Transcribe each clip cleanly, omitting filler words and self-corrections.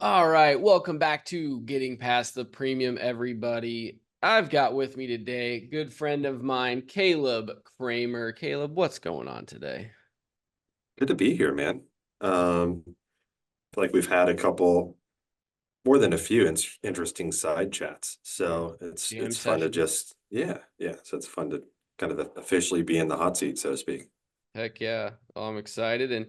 All right, welcome back to Getting Past the Premium, everybody. I've got with me today a good friend of mine, Caleb Cramer. Caleb, what's going on today? Good to be here, man. Feel like we've had a couple, more than a few interesting side chats. Yeah, So it's jam it's fun to session. just yeah. So it's fun to kind of officially be in the hot seat, so to speak. Heck yeah. Well, I'm excited. And,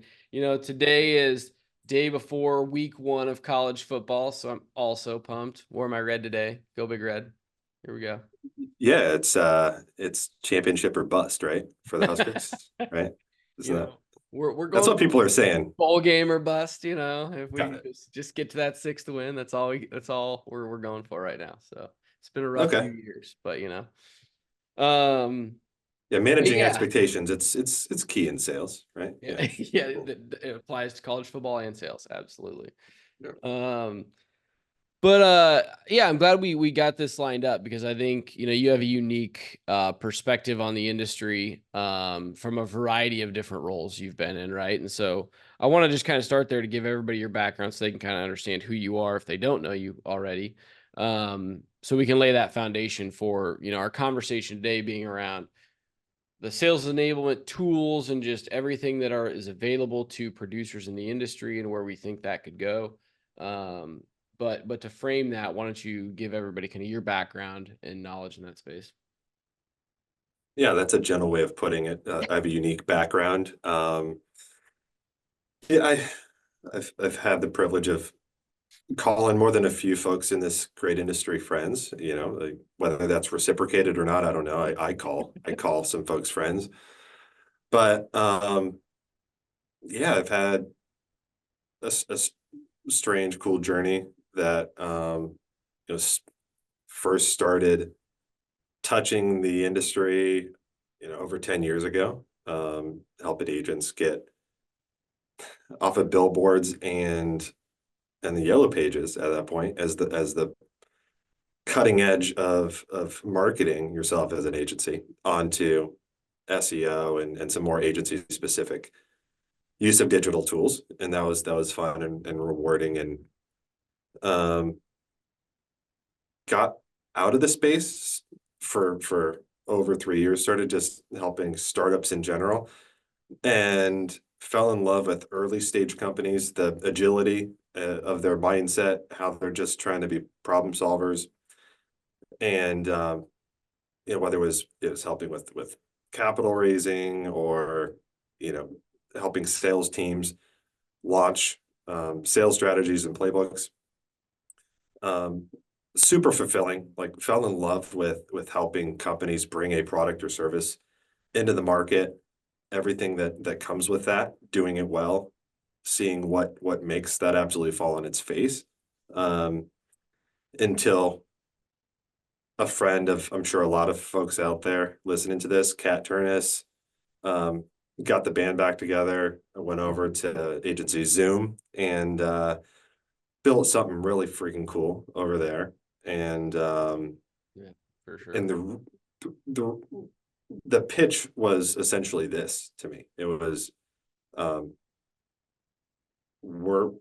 today is day before week one of college football. So I'm also pumped. Wore my red today. Go Big Red. Here we go. Yeah, it's championship or bust, right? For the Huskers, right? you Isn't that know, we're that's going what people are saying? bowl game or bust, if we Got can it. just get to that sixth win, that's all we're going for right now. So it's been a rough few Okay. years, but um Yeah, but managing yeah. expectations, it's key in sales, right? Yeah, Yeah. yeah, it applies to college football and sales, absolutely. Yeah. um But yeah, I'm glad we got this lined up because I think you have a unique perspective on the industry from a variety of different roles you've been in, right? And so I want to just kind of start there to give everybody your background so they can kind of understand who you are if they don't know you already. So we can lay that foundation for our conversation today being around the sales enablement tools and just everything that is available to producers in the industry and where we think that could go. Um, but to frame that, why don't you give everybody kind of your background and knowledge in that space? Yeah, that's a gentle way of putting it. I have a unique background. Yeah, I've had the privilege of calling more than a few folks in this great industry friends, like, whether that's reciprocated or not, I don't know. I call some folks friends, but yeah, I've had a strange, cool journey that you know s- first started touching the industry, over 10 years ago, helping agents get off of billboards and the yellow pages at that point as the cutting edge of marketing yourself as an agency onto SEO and some more agency specific use of digital tools. And that was fun and rewarding, and um, got out of the space for over 3 years, started just helping startups in general, and fell in love with early stage companies, the agility of their mindset, how they're just trying to be problem solvers. And whether it was helping with capital raising, or you know helping sales teams launch sales strategies and playbooks. um, Super fulfilling. Like, fell in love with helping companies bring a product or service into the market, everything that comes with that, doing it well, seeing what makes that absolutely fall on its face. um, until a friend of, I'm sure, a lot of folks out there listening to this, Kat Turnus, um, got the band back together. I went over to agency Zoom and built something really freaking cool over there. And Yeah, for sure. and the the pitch was essentially this to me. It was, um, we're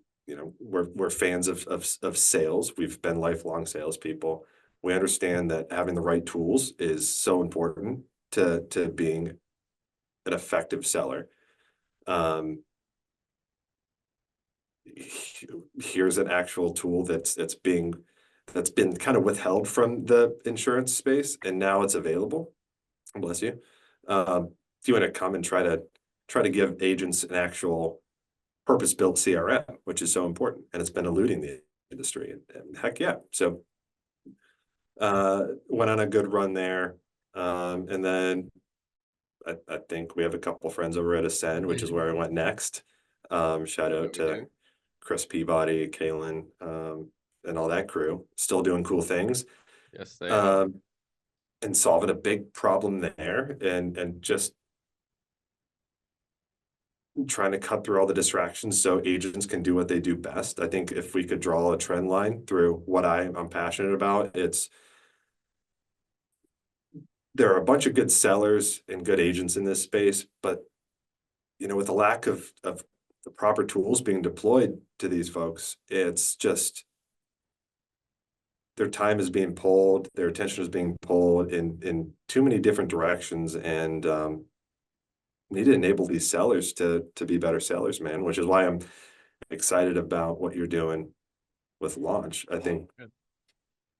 we're fans of sales. We've been lifelong salespeople. We understand that having the right tools is so important to being an effective seller. Um, Here's an actual tool that's been kind of withheld from the insurance space, and now it's available. Bless you. If you want to come and try to give agents an actual purpose-built CRM, which is so important, and it's been eluding the industry. And heck yeah. So went on a good run there. And then I think we have a couple friends over at Ascend, which is where I went next. Shout Yeah, out we to do. Chris Peabody, Kalen, and all that crew, still doing cool things, Yes, they are. um, and solving a big problem there, and just trying to cut through all the distractions so agents can do what they do best. I think if we could draw a trend line through what I'm passionate about, it's there are a bunch of good sellers and good agents in this space, but with the lack of the proper tools being deployed to these folks, it's just their time is being pulled, their attention is being pulled in too many different directions, and need to enable these sellers to be better sellers, man. Which is why I'm excited about what you're doing with launch. I think Good.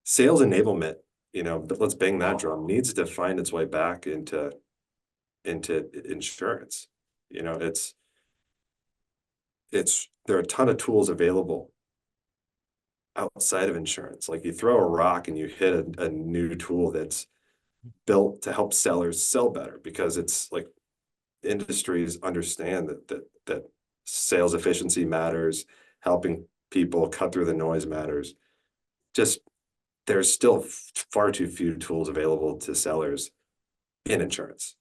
sales enablement, but let's bang that drum, needs to find its way back into insurance. You know, it's there are a ton of tools available outside of insurance. Like you throw a rock and you hit a new tool that's built to help sellers sell better, because it's like industries understand that sales efficiency matters, helping people cut through the noise matters. Just there's still far too few tools available to sellers in insurance.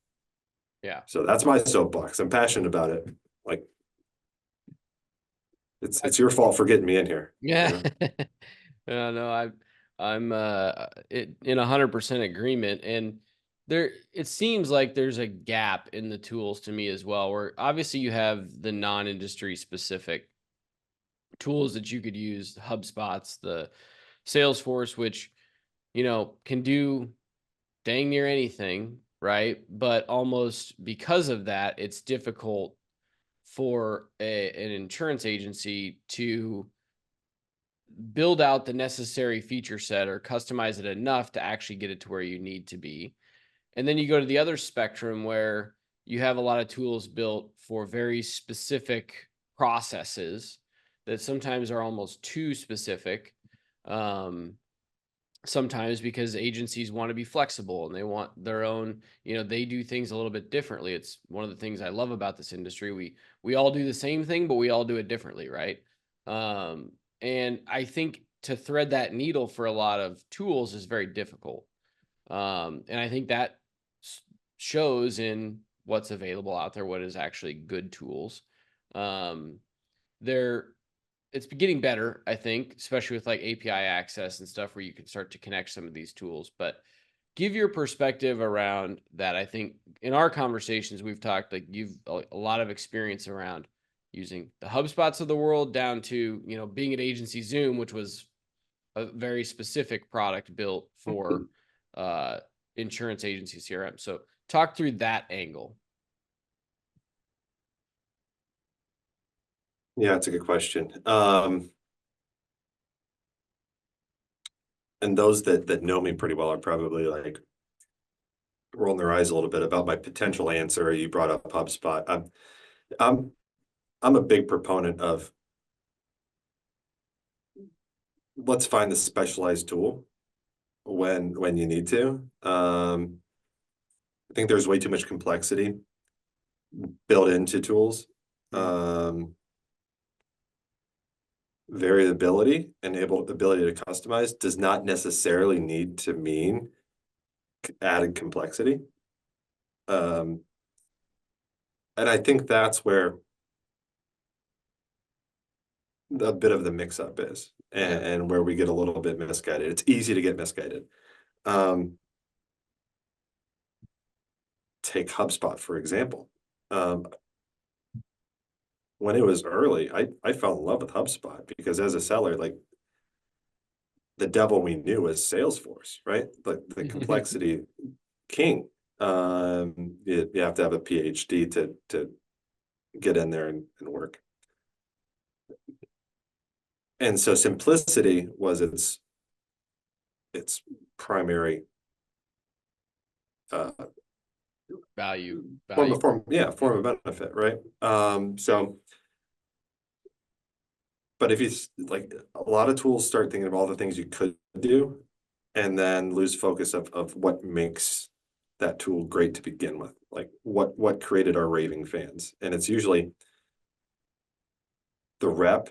Yeah. So that's my soapbox. I'm passionate about it. Like I- it's your fault for getting me in here. yeah. Yeah, no, I'm in 100% agreement. And there it seems like there's a gap in the tools to me as well, where obviously you have the non-industry specific tools that you could use, the HubSpots, the Salesforce, which, can do dang near anything, right? But almost because of that, it's difficult for an insurance agency to build out the necessary feature set or customize it enough to actually get it to where you need to be. And then you go to the other spectrum where you have a lot of tools built for very specific processes that sometimes are almost too specific. Sometimes because agencies want to be flexible and they want their own, they do things a little bit differently. It's one of the things I love about this industry. We all do the same thing, but we all do it differently, right? um, and I think to thread that needle for a lot of tools is very difficult. And I think that shows in what's available out there, what is actually good tools. um, there it's getting better, I think, especially with like API access and stuff where you can start to connect some of these tools. But give your perspective around that. I think in our conversations, we've talked like you've a lot of experience around using the HubSpots of the world down to, being at Agency Zoom, which was a very specific product built for uh, insurance agency CRM. So talk through that angle. Yeah, it's a good question. And those that know me pretty well are probably like rolling their eyes a little bit about my potential answer. You brought up HubSpot. I'm I'm a big proponent of let's find the specialized tool when you need to. I think there's way too much complexity built into tools. Um, Variability and ability to customize does not necessarily need to mean added complexity. Um, and I think that's where a bit of the mix up is, Yeah. and where we get a little bit misguided. It's easy to get misguided. Um, Take HubSpot, for example. Um, when it was early, I fell in love with HubSpot because as a seller, like the devil we knew was Salesforce, right? Like the complexity king. You have to have a PhD to get in there and work. And so simplicity was its primary uh, value form value of form of benefit, right? So, but if you like, a lot of tools start thinking of all the things you could do, and then lose focus of what makes that tool great to begin with, like what created our raving fans, and it's usually the rep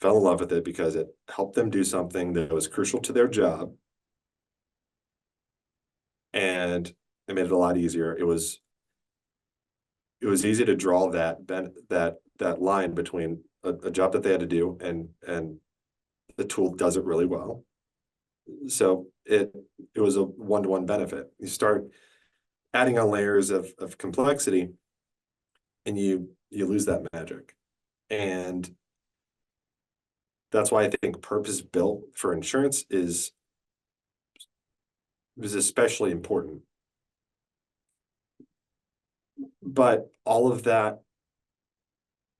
fell in love with it because it helped them do something that was crucial to their job, and it made it a lot easier. It was easy to draw that line between a job that they had to do and the tool does it really well. So it was a one-to-one benefit. You start adding on layers of complexity, and you lose that magic. And that's why I think purpose built for insurance is especially important. But all of that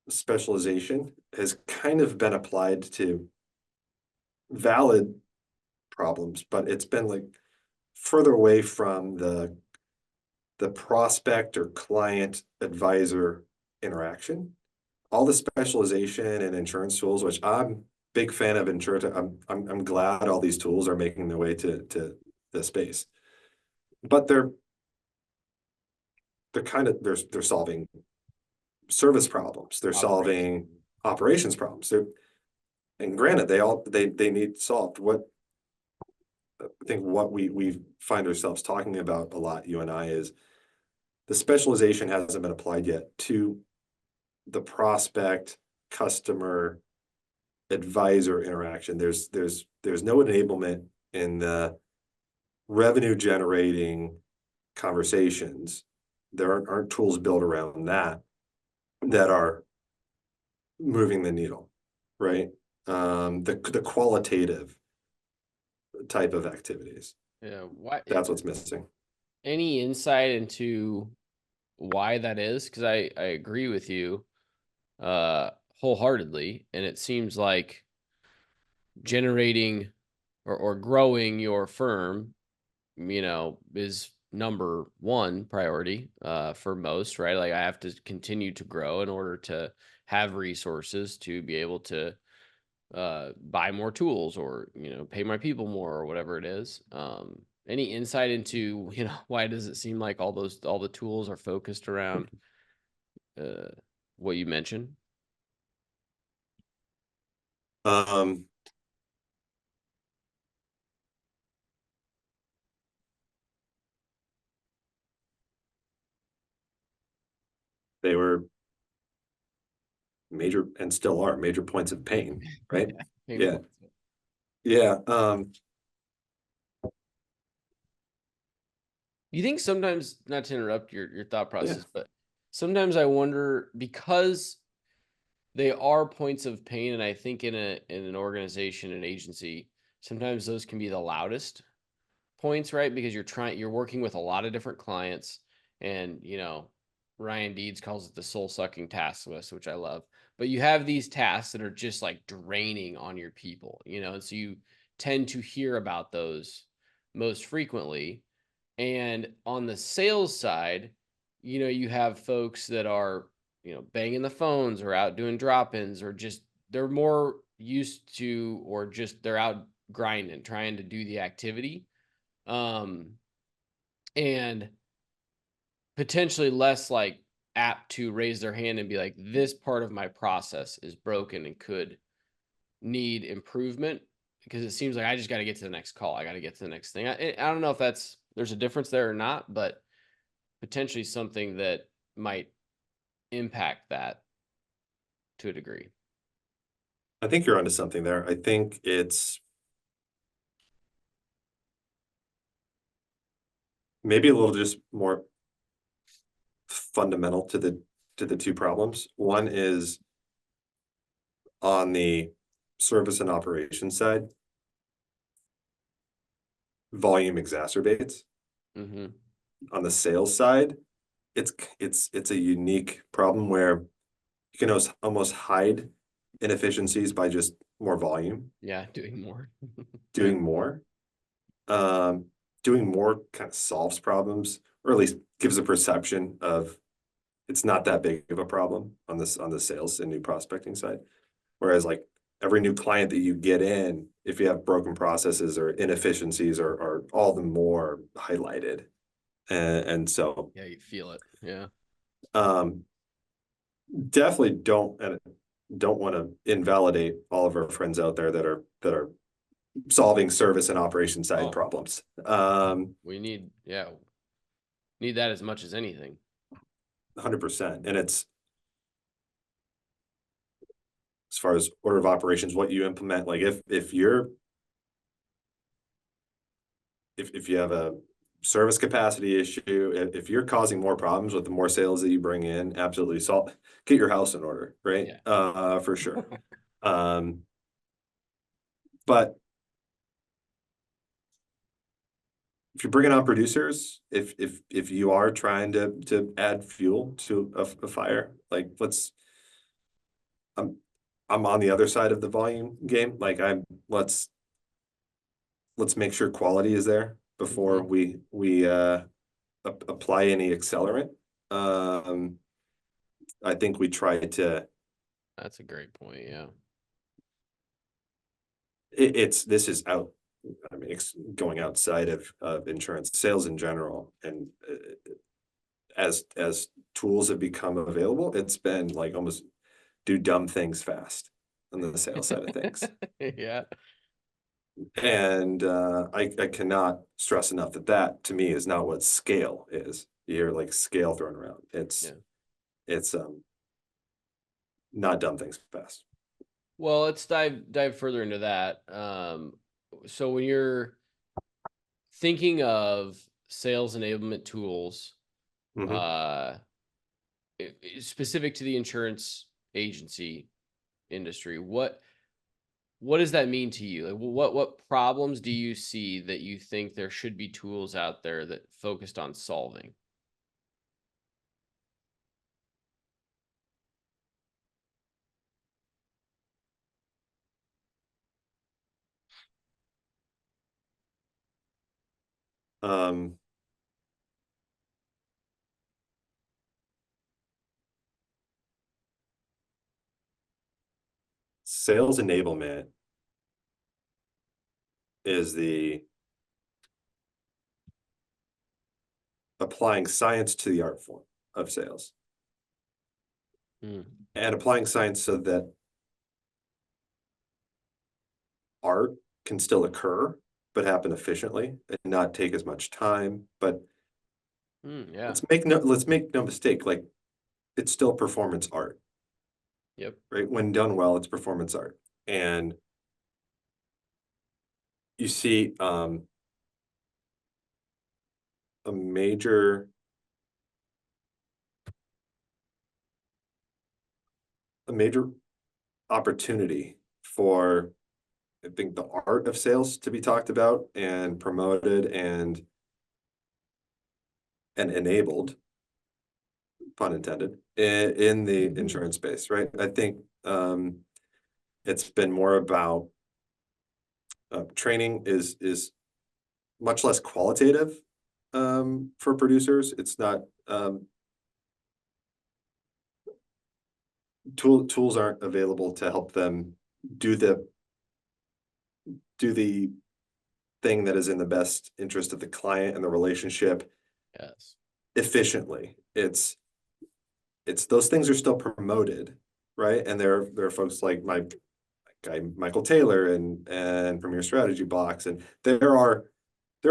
specialization has kind of been applied to valid problems, but it's been like further away from the prospect or client advisor interaction. All the specialization and insurance tools, which I'm big fan of insurance. I'm glad all these tools are making their way to the space. But they're kind of they're solving service problems. They're Operation. solving operations problems. And granted, they need solved. What I think what we find ourselves talking about a lot, you and I, is the specialization hasn't been applied yet to the prospect, customer, advisor interaction. There's no enablement in the revenue generating conversations. There aren't tools built around that are moving the needle, right? The qualitative type of activities. Yeah. Why? That's what's missing. Any insight into why that is? Because I agree with you wholeheartedly, and it seems like generating or growing your firm, is number one priority for most, right? Like I have to continue to grow in order to have resources to be able to buy more tools or pay my people more or whatever it is. Any insight into why does it seem like all the tools are focused around uh what you mentioned? Um, they were major and still are major points of pain, right? Pain Yeah. points. Yeah. You think sometimes, not to interrupt your thought Yeah. process, but sometimes I wonder because they are points of pain, and I think in an organization, an agency, sometimes those can be the loudest points, right? Because you're working with a lot of different clients, and Ryan Deeds calls it the soul sucking task list, which I love. But you have these tasks that are just like draining on your people, and so you tend to hear about those most frequently. And on the sales side, you have folks that are, banging the phones or out doing drop-ins or just they're more used to or just they're out grinding, trying to do the activity. Um, and potentially less like apt to raise their hand and be like, this part of my process is broken and could need improvement because it seems like I just got to get to the next call. I got to get to the next thing. I don't know if there's a difference there or not, but potentially something that might impact that to a degree. I think you're onto something there. I think it's maybe a little just more fundamental to the two problems. One is on the service and operations side, volume exacerbates. Mm-hmm. On the sales side, it's a unique problem where you can almost hide inefficiencies by just more volume, Yeah, doing more. Right. doing more. Um, Doing more kind of solves problems, or at least gives a perception of it's not that big of a problem on the sales and new prospecting side. Whereas like every new client that you get in, if you have broken processes or inefficiencies are all the more highlighted. And so Yeah, you feel it. Yeah. um definitely don't want to invalidate all of our friends out there that are solving service and operation side Oh, problems. we need that as much as anything. 100%. And it's as far as order of operations, what you implement, like if you have a service capacity issue. If you're causing more problems with the more sales that you bring in, absolutely get your house in order, right? Yeah. For sure. Um, but if you're bringing on producers, if you are trying to add fuel to a fire, like I'm I'm on the other side of the volume game. Like let's make sure quality is there before Mhm. we apply any accelerant. Um, I think we try to. That's a great point. Yeah. It's this is out. I mean, it's going outside of insurance sales in general, and as tools have become available, it's been like almost do dumb things fast on the sales side of things. Yeah. And I cannot stress enough that that to me is not what scale is. You hear like scale thrown around. Yeah. It's not dumb things fast. Well, let's dive further into that. So when you're thinking of sales enablement tools, Mhm. uh, specific to the insurance agency industry, what does that mean to you? Like, what problems do you see that you think there should be tools out there that focused on solving? Um, Sales enablement is the applying science to the art form of sales Mm, and applying science so that art can still occur but happen efficiently and not take as much time. But yeah. let's make no mistake, like it's still performance art, Yep. right? When done well, it's performance art. And you see a major opportunity for I think the art of sales to be talked about and promoted and enabled, pun intended, in the insurance space, right? I think it's been more about training is much less qualitative for producers. It's not tools aren't available to help them do the do the thing that is in the best interest of the client and the relationship Yes. efficiently. It's those things are still promoted, right? And there are folks like my guy Michael Taylor and Premier Strategy Box, and there are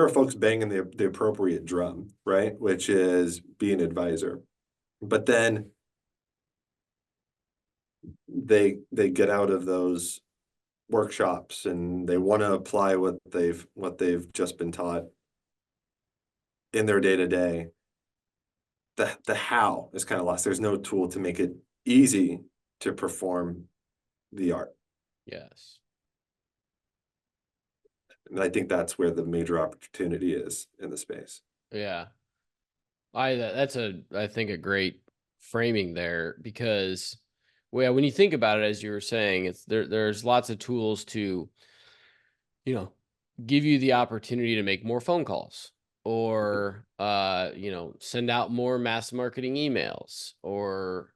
folks banging the appropriate drum, right? Which is be an advisor. But then they get out of those workshops and they want to apply what they've just been taught in their day to day. The how is kind of lost. There's no tool to make it easy to perform the art. Yes. And I think that's where the major opportunity is in the space. Yeah. That's I think a great framing there because well, when you think about it, as you were saying, there's lots of tools to, you know, give you the opportunity to make more phone calls Mhm. or send out more mass marketing emails or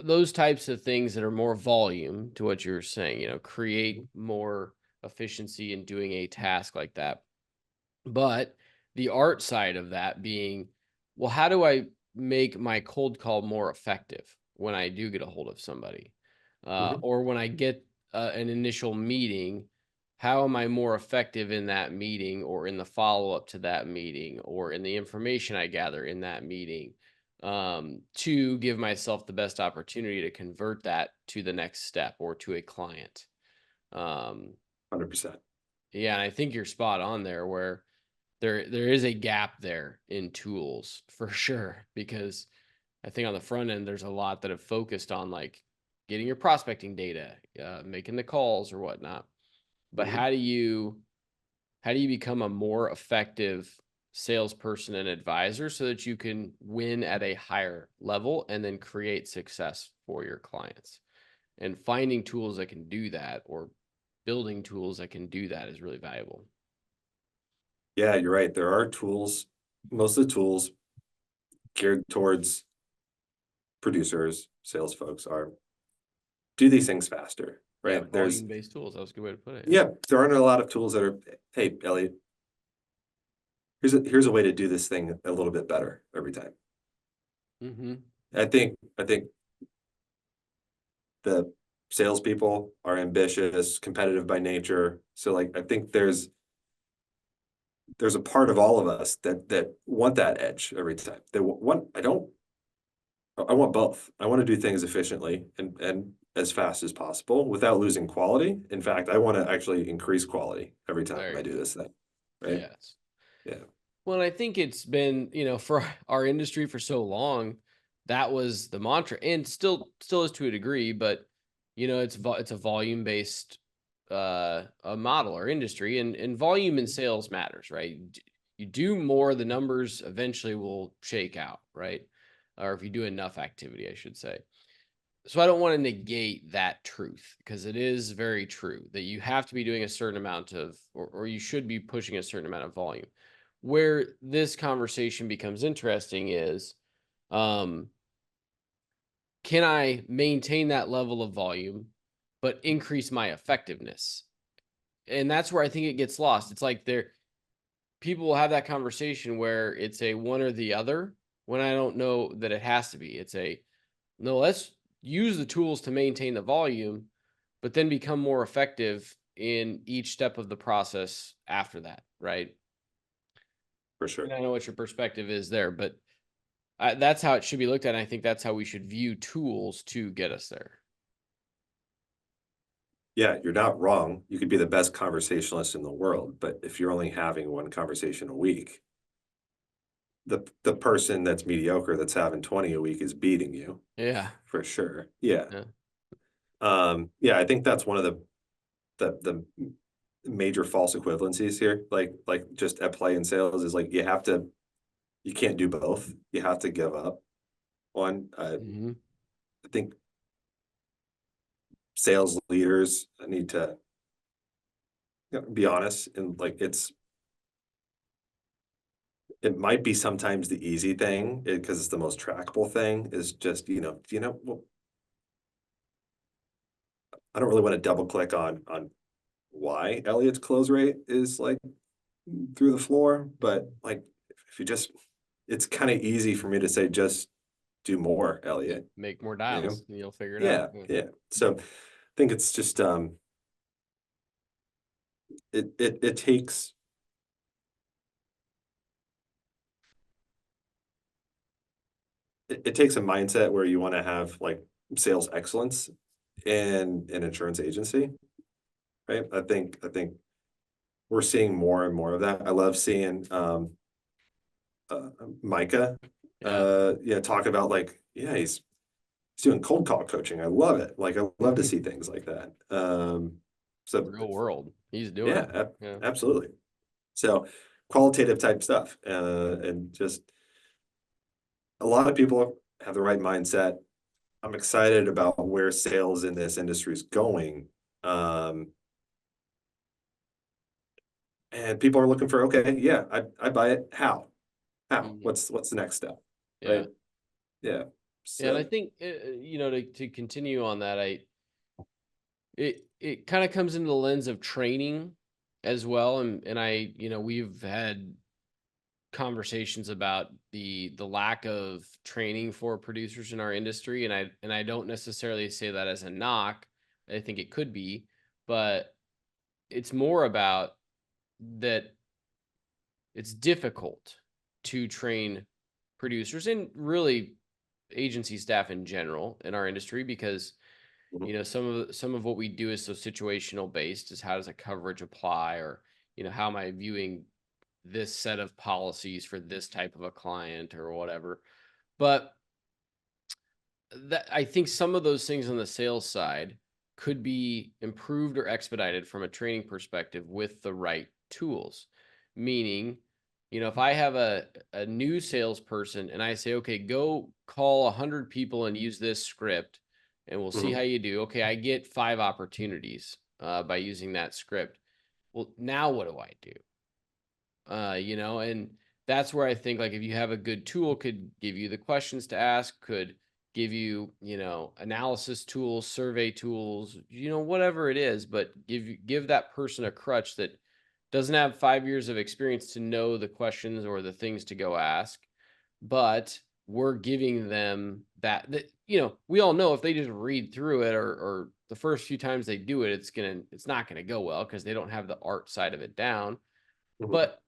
those types of things that are more volume to what you're saying, create more efficiency in doing a task like that. But the art side of that being, well, how do I make my cold call more effective when I do get a hold of somebody? Mhm. Or when I get an initial meeting, how am I more effective in that meeting or in the follow up to that meeting or in the information I gather in that meeting to give myself the best opportunity to convert that to the next step or to a client? Um, 100%. yeah, and I think you're spot on there where there is a gap there in tools for sure, because I think on the front end there's a lot that have focused on like getting your prospecting data, making the calls or whatnot. But Mhm. how do you become a more effective salesperson and advisor so that you can win at a higher level and then create success for your clients? And finding tools that can do that, or building tools that can do that, is really valuable. Yeah, you're right. There are tools, most of the tools geared towards producers, sales folks are do these things faster, Yeah, right? There's, volume-based tools. That was a good way to put it. yeah, there aren't a lot of tools that are, hey, Elliot, here's a way to do this thing a little bit better every time. Yeah. Mm-hmm. I think the salespeople are ambitious, competitive by nature. So like I think there's a part of all of us that want that edge every time. They want I want both. I want to do things efficiently and as fast as possible without losing quality. In fact, I want to actually increase quality every time There I you do go. this thing. Right? Yes. Yeah, Well, I think it's been, for our industry for so long, that was the mantra, and still is to a degree, but it's a volume based a model or industry, and volume in sales matters, right? You do more, the numbers eventually will shake out, right? Or if you do enough activity, I should say. So I don't want to negate that truth, because it is very true that you have to be doing a certain amount of, or you should be pushing a certain amount of volume. Where this conversation becomes interesting is, um, can I maintain that level of volume, but increase my effectiveness? And that's where I think it gets lost. It's like people will have that conversation where it's a one or the other, when I don't know that it has to be. It's a, no, let's use the tools to maintain the volume, but then become more effective in each step of the process after that, right? for And sure. I know what your perspective is there, but that's how it should be looked at. And I think that's how we should view tools to get us there. Yeah, you're not wrong. You could be the best conversationalist in the world, but if you're only having one conversation a week, the person that's mediocre that's having 20 a week is beating you Yeah. for sure. Yeah. Yeah. Yeah, I think that's one of the major false equivalencies here. Like just at play in sales is like you can't do both. You have to give up on Hmm. I think sales leaders need to be honest and like it might be sometimes the easy thing because it's the most trackable thing is just, well, I don't really want to double click on why Elliot's close rate is like through the floor, but like if you just it's kind of easy for me to say just do more, Elliot. Make more You know? dials and you'll figure it out. Yeah, Yeah. yeah. So I think it's just it takes it takes a mindset where you want to have like sales excellence in an insurance agency, right? I think we're seeing more and more of that. I love seeing Micah Yeah. talk about like, yeah, he's doing cold call coaching. I love it. Like I love to see things like that. So Real world. He's doing yeah, it. Yeah. absolutely. So qualitative type stuff, and just a lot of people have the right mindset. I'm excited about where sales in this industry is going. Um, and people are looking for, okay, yeah, I buy it. How? How? Mhm. What's the next step? Yeah. Right? Yeah. Yeah. And I So think, to continue on that, it kind of comes into the lens of training as well. And we've had conversations about the lack of training for producers in our industry, and I don't necessarily say that as a knock. I think it could be, but it's more about that it's difficult to train producers, and really agency staff in general in our industry, because mhm, some of what we do is so situational based. Is how does a coverage apply, or how am I viewing this set of policies for this type of a client or whatever. But that, I think some of those things on the sales side could be improved or expedited from a training perspective with the right tools. Meaning, if I have a new salesperson and I say, okay, go call 100 people and use this script and we'll see how Mhm. you do. Okay, I get 5 opportunities by using that script. Well, now what do I do? And that's where I think, like, if you have a good tool, could give you the questions to ask, could give you, analysis tools, survey tools, whatever it is, but give that person a crutch that doesn't have 5 years of experience to know the questions or the things to go ask, but we're giving them that we all know if they just read through it, or the first few times they do it, it's not gonna go well because they don't have the art side of it down. Mhm. But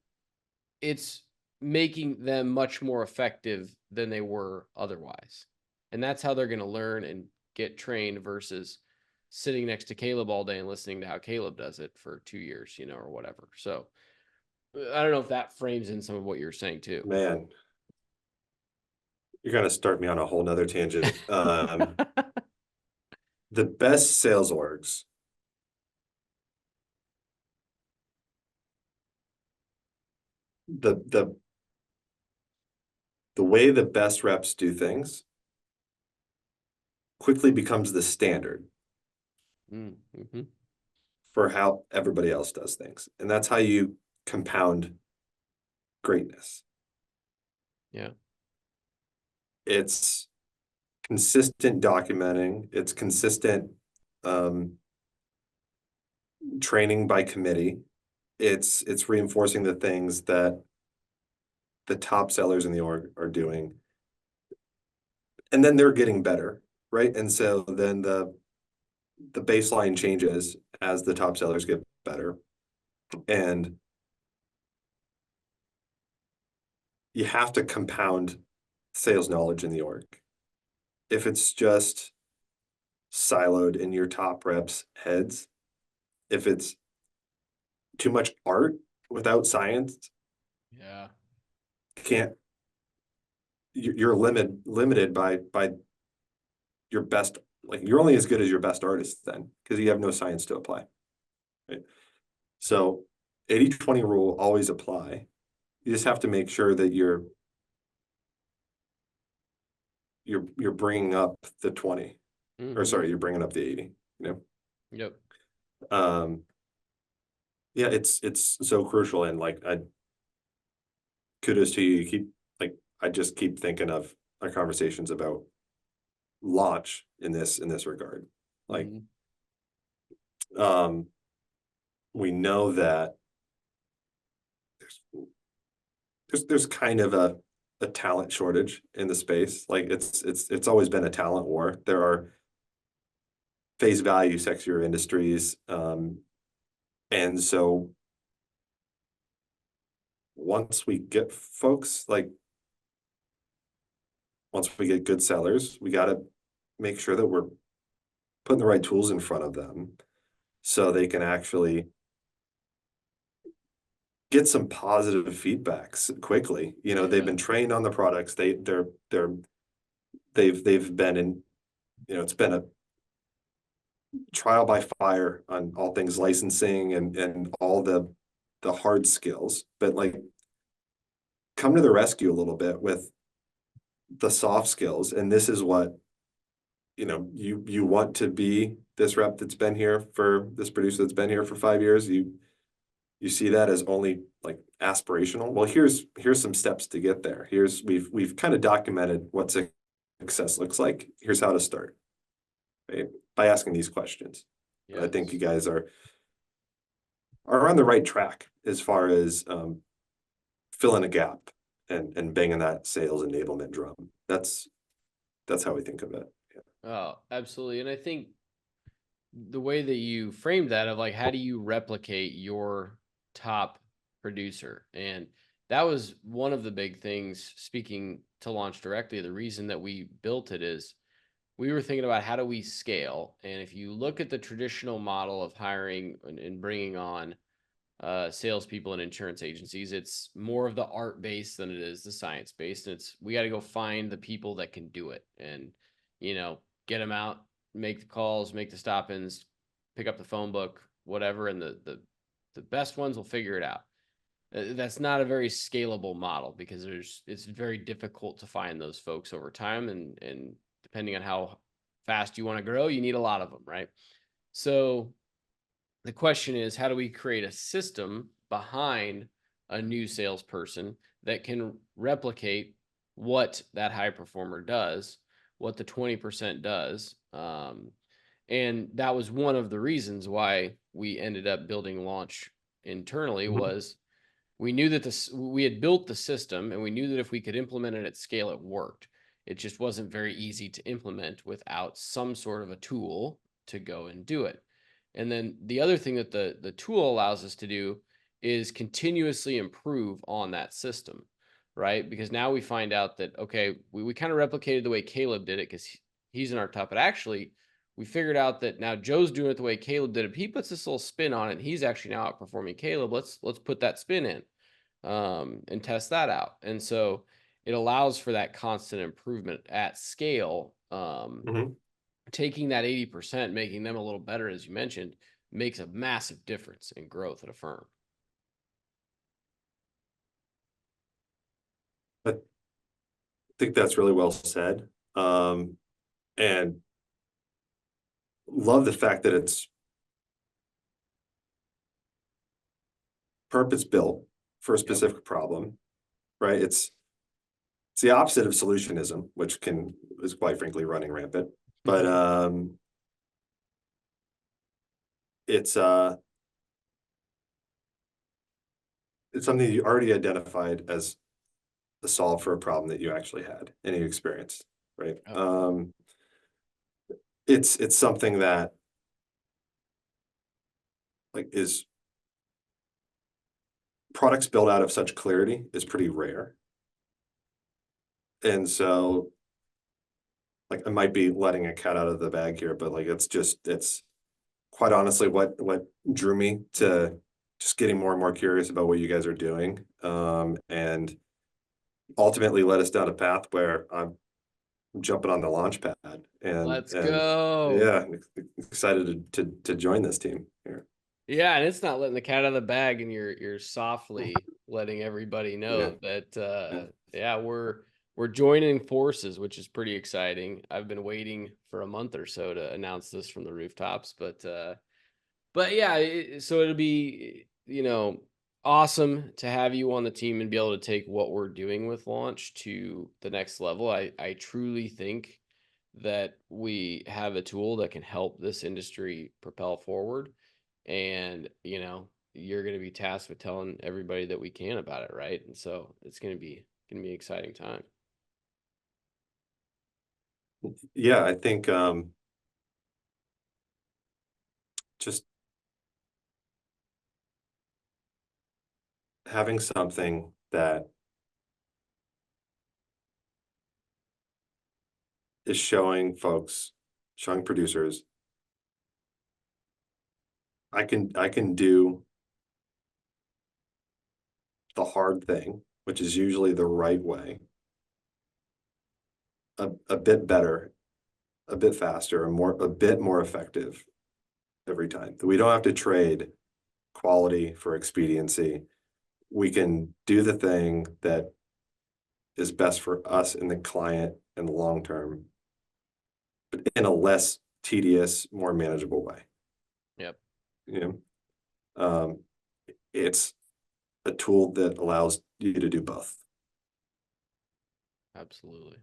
it's making them much more effective than they were otherwise. And that's how they're going to learn and get trained versus sitting next to Caleb all day and listening to how Caleb does it for 2 years, or whatever. So I don't know if that frames in some of what you're saying too. Man, you're gonna start me on a whole nother tangent. The best sales orgs, the the way the best reps do things quickly becomes the standard Mm-hmm. for how everybody else does things. And that's how you compound greatness. Yeah. It's consistent documenting, it's consistent training by committee. It's reinforcing the things that the top sellers in the org are doing. And then they're getting better, right? And so then the baseline changes as the top sellers get better. And you have to compound sales knowledge in the org. If it's just siloed in your top reps' heads, if it's too much art without science, Yeah. can't you're limited by your best, like you're only as good as your best artist then, because you have no science to apply. Right. So 80-20 rule always apply. You just have to make sure that you're bringing up the 20, or Mm-hmm. sorry, you're bringing up the 80, Yep. um yeah, it's so crucial. And like, I kudos to you. You keep, like, I just keep thinking of our conversations about launch in this regard. Like, Mm-hmm. um we know that there's there's kind of a talent shortage in the space. Like, it's always been a talent war. There are face value sexier industries, and so once we get folks, like, once we get good sellers, we got to make sure that we're putting the right tools in front of them so they can actually get some positive feedbacks quickly. They've Yeah. been trained on the products. They've been in, it's been a trial by fire on all things licensing and all the hard skills, but like, come to the rescue a little bit with the soft skills. And this is what, you want to be this rep that's been here for this producer that's been here for 5 years. You see that as only like aspirational. Well, here's some steps to get there. We've kind of documented what success looks like. Here's how to start, right? By asking these questions. I think Yes. you guys are on the right track as far as filling a gap and banging that sales enablement drum. That's how we think of it. Yeah. Oh, absolutely. And I think the way that you framed that, of like, how do you replicate your top producer? And that was one of the big things, speaking to Launch Directly. The reason that we built it is we were thinking about how do we scale. And if you look at the traditional model of hiring and bringing on salespeople and insurance agencies. It's more of the art based than it is the science based. And we got to go find the people that can do it and, get them out, make the calls, make the stop ins, pick up the phone book, whatever. And the best ones will figure it out. That's not a very scalable model because it's very difficult to find those folks over time. And depending on how fast you want to grow, you need a lot of them, right? So the question is, how do we create a system behind a new salesperson that can replicate what that high performer does, what the 20% does? And that was one of the reasons why we ended up building Launch internally. Mhm. Was we knew that we had built the system and we knew that if we could implement it at scale, it worked. It just wasn't very easy to implement without some sort of a tool to go and do it. And then the other thing that the tool allows us to do is continuously improve on that system, right? Because now we find out that, okay, we kind of replicated the way Caleb did it because he's in our top, but actually we figured out that now Joe's doing it the way Caleb did it. He puts this little spin on it. And he's actually now outperforming Caleb. Let's put that spin in and test that out. And so it allows for that constant improvement at scale. Mhm. Taking that 80%, making them a little better, as you mentioned, makes a massive difference in growth at a firm. I think that's really well said. And love the fact that it's purpose built for a Yep. specific problem, right? It's the opposite of solutionism, which is quite frankly running rampant. But it's it's something you already identified as the solve for a problem that you actually had and you experienced, right? Yep. It's something that like is products built out of such clarity is pretty rare. And so like I might be letting a cat out of the bag here, but like it's quite honestly what drew me to just getting more and more curious about what you guys are doing. And ultimately led us down a path where I'm jumping on the launch pad Let's and go. yeah, excited to join this team here. Yeah, and it's not letting the cat out of the bag, and you're softly letting everybody Yeah. know that Yeah. yeah, we're joining forces, which is pretty exciting. I've been waiting for a month or so to announce this from the rooftops, but yeah, so it'll be, awesome to have you on the team and be able to take what we're doing with Launch to the next level. I truly think that we have a tool that can help this industry propel forward. And, you're going to be tasked with telling everybody that we can about it. Right. And so it's going to be an exciting time. Yeah, I think just having something that is showing producers, I can do the hard thing, which is usually the right way, a bit better, a bit faster, and a bit more effective every time. We don't have to trade quality for expediency. We can do the thing that is best for us and the client in the long term, but in a less tedious, more manageable way. Yep. You know, it's a tool that allows you to do both. Absolutely.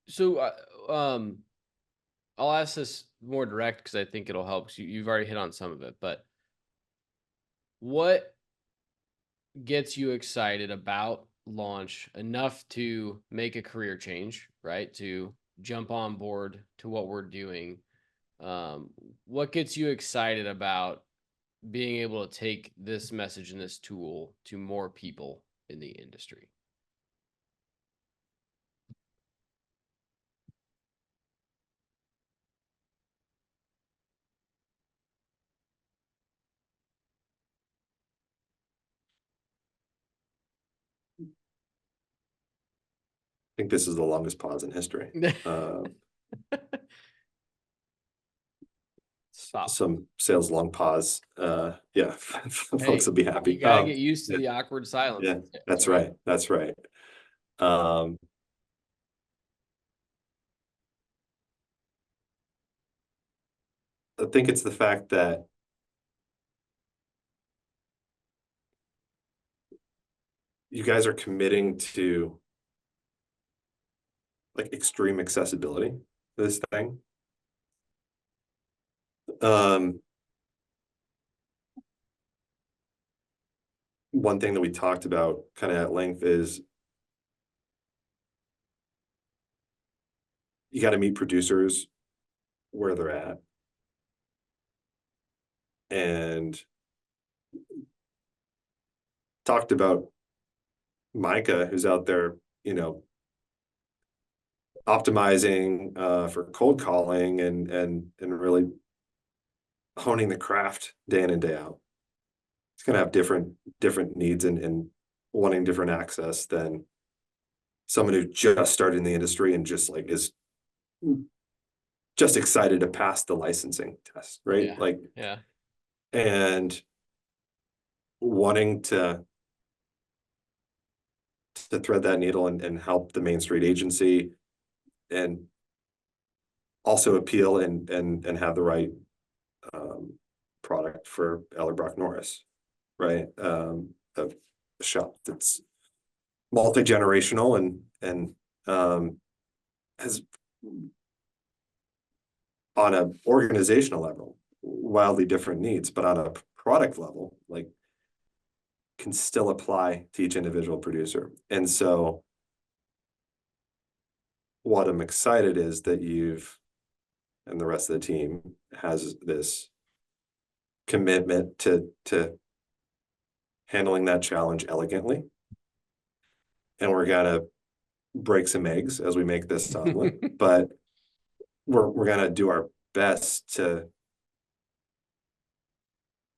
So, I'll ask this more direct because I think it'll help. 'Cause you've already hit on some of it, but what gets you excited about Launch enough to make a career change, right? To jump on board to what we're doing. Um, what gets you excited about being able to take this message and this tool to more people in the industry? think this is the longest pause in history. Stop. Some sales long pause. Yeah, folks Hey, will be you happy. got to get used to Yeah, the awkward silence. yeah, That's that's right. right. That's right. Um, I think it's the fact that you guys are committing to like extreme accessibility to this thing. Um, One thing that we talked about kind of at length is you got to meet producers where they're at. And talked about Micah, who's out there, optimizing for cold calling and really honing the craft day in and day out. It's gonna have different needs and wanting different access than someone who just started in the industry and just like is just excited to pass the licensing test, right? Yeah. Like, Yeah. and wanting to thread that needle and help the Main Street agency and also appeal and have the right product for Ellerbrock Norris, right? A shop that's multi-generational and has on an organizational level wildly different needs, but on a product level, like can still apply to each individual producer. And so what I'm excited is that you've and the rest of the team has this commitment to handling that challenge elegantly. And we're gonna break some eggs as we make this omelet, but we're gonna do our best to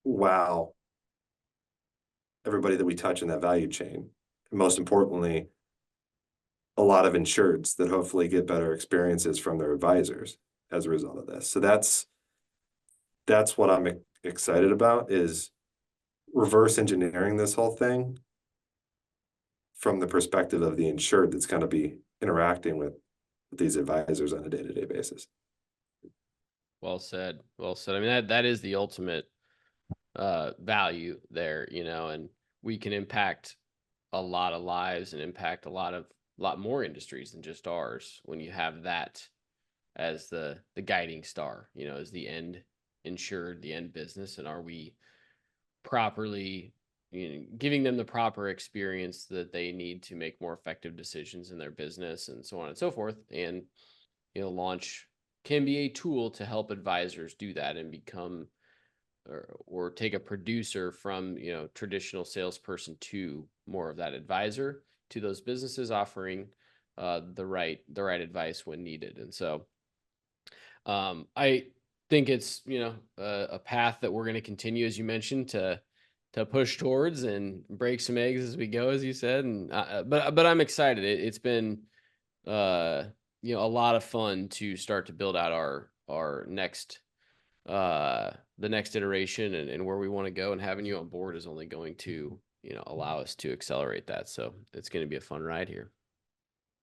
wow everybody that we touch in that value chain. And most importantly, a lot of insureds that hopefully get better experiences from their advisors as a result of this. So that's what I'm excited about is reverse engineering this whole thing from the perspective of the insured that's going to be interacting with these advisors on a day-to-day basis. Well said. Well said. I mean, that is the ultimate value there, and we can impact a lot of lives and impact a lot more industries than just ours when you have that as the guiding star, as the end insured, the end business. And are we properly giving them the proper experience that they need to make more effective decisions in their business and so on and so forth. And launch can be a tool to help advisors do that and become or take a producer from traditional salesperson to more of that advisor to those businesses, offering the right advice when needed. And so I think it's a path that we're going to continue, as you mentioned, to push towards and break some eggs as we go, as you said. And but I'm excited. It's been a lot of fun to start to build out our next the next iteration and where we want to go, and having you on board is only going to allow us to accelerate that. So it's going to be a fun ride here.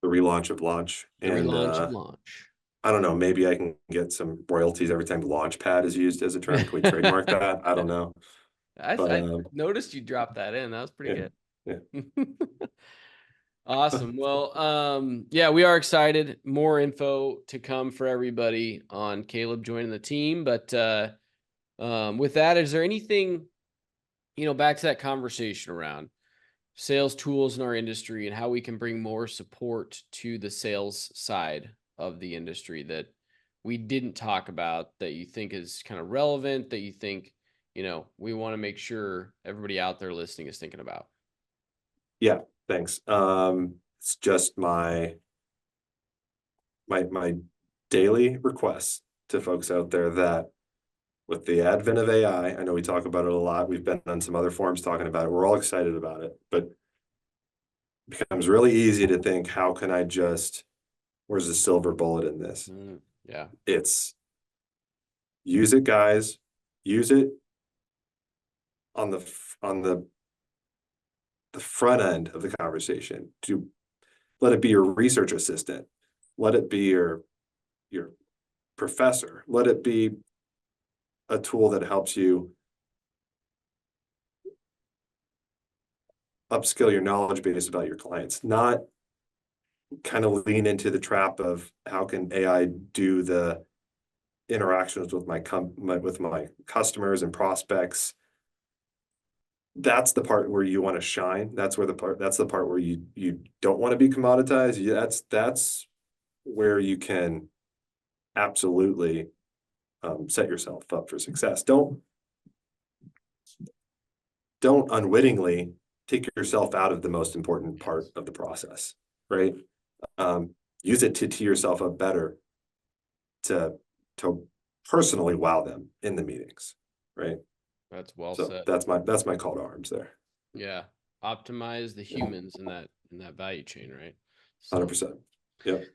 The relaunch of launch. The And relaunch of launch. I don't know, maybe I can get some royalties every time launchpad is used as a term. Can we trademark that? I don't know. But I noticed you dropped that in. That was pretty yeah, good. yeah. Awesome. Well, yeah, we are excited. More info to come for everybody on Caleb joining the team. But with that, is there anything, back to that conversation around sales tools in our industry and how we can bring more support to the sales side of the industry that we didn't talk about, that you think is kind of relevant, that you think, we want to make sure everybody out there listening is thinking about? Yeah, thanks. It's just my daily request to folks out there that with the advent of AI, I know we talk about it a lot. We've been on some other forums talking about it. We're all excited about it, but becomes really easy to think, how can I just, where's the silver bullet in this? Yeah. It's use it, guys. Use it on the front end of the conversation. To let it be your research assistant. Let it be your professor. Let it be a tool that helps you upskill your knowledge base about your clients, not kind of lean into the trap of how can AI do the interactions with with my customers and prospects. That's the part where you want to shine. That's the part where you don't want to be commoditized. That's where you can absolutely set yourself up for success. Don't unwittingly take yourself out of the most important part of the process, right? Use it to tee yourself up better to personally wow them in the meetings, right? That's well So said. that's my call to arms there. Yeah. Optimize the humans in that value chain, right? So 100%. Yep.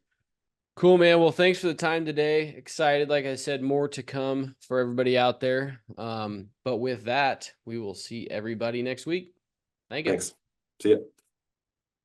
cool, man. Well, thanks for the time today. Excited, like I said, more to come for everybody out there. But with that, we will see everybody next week. Thank you. Thanks. See ya.